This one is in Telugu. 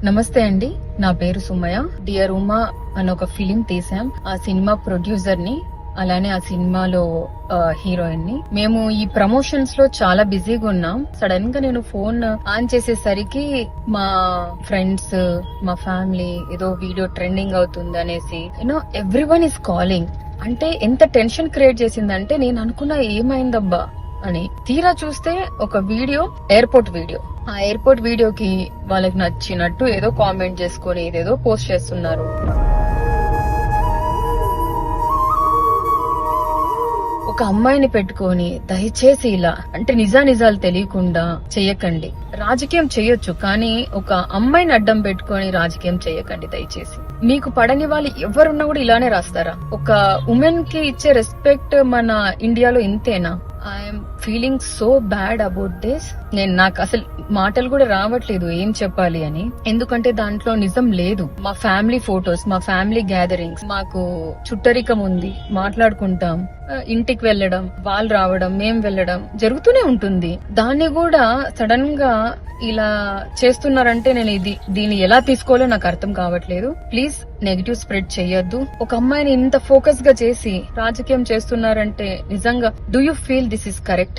నమస్తే అండి, నా పేరు సుమయ్య. డియర్ ఉమా అని ఒక ఫిలిం తీసాం. ఆ సినిమా ప్రొడ్యూసర్ ని, అలానే ఆ సినిమాలో హీరోయిన్ ని. మేము ఈ ప్రమోషన్స్ లో చాలా బిజీగా ఉన్నాం. సడన్ గా నేను ఫోన్ ఆన్ చేసేసరికి మా ఫ్రెండ్స్, మా ఫ్యామిలీ ఏదో వీడియో ట్రెండింగ్ అవుతుంది అనేసి ఎవ్రీవన్ ఈస్ కాలింగ్. అంటే ఎంత టెన్షన్ క్రియేట్ చేసిందంటే నేను అనుకున్నా ఏమైందబ్బా అని. తీరా చూస్తే ఒక వీడియో, ఎయిర్పోర్ట్ వీడియో. ఆ ఎయిర్పోర్ట్ వీడియోకి వాళ్ళకి నచ్చినట్టు ఏదో కామెంట్ చేసుకుని ఏదేదో పోస్ట్ చేస్తున్నారు. ఒక అమ్మాయిని పెట్టుకొని దయచేసి ఇలా అంటే నిజాలు తెలియకుండా చెయ్యకండి. రాజకీయం చెయ్యొచ్చు, కానీ ఒక అమ్మాయిని అడ్డం పెట్టుకొని రాజకీయం చెయ్యకండి దయచేసి. మీకు పడని వాళ్ళు ఎవరున్నా కూడా ఇలానే రాస్తారా? ఒక ఉమెన్ కి ఇచ్చే రెస్పెక్ట్ మన ఇండియాలో ఇంతేనా? I'm feeling so bad about this. నాకు అసలు మాటలు కూడా రావట్లేదు ఏం చెప్పాలి అని. ఎందుకంటే దాంట్లో నిజం లేదు. మా ఫ్యామిలీ ఫోటోస్, మా ఫ్యామిలీ గ్యాదరింగ్స్, మాకు చుట్టరికం ఉంది, మాట్లాడుకుంటాం, ఇంటికి వెళ్ళడం, వాళ్ళు రావడం, మేం వెళ్ళడం జరుగుతూనే ఉంటుంది. దాన్ని కూడా సడన్ గా ఇలా చేస్తున్నారంటే నేను దీన్ని ఎలా తీసుకోవాలో నాకు అర్థం కావట్లేదు. ప్లీజ్ నెగిటివ్ స్ప్రెడ్ చెయ్యొద్దు. ఒక అమ్మాయిని ఇంత ఫోకస్ గా చేసి రాజకీయం చేస్తున్నారంటే నిజంగా do you feel this is correct?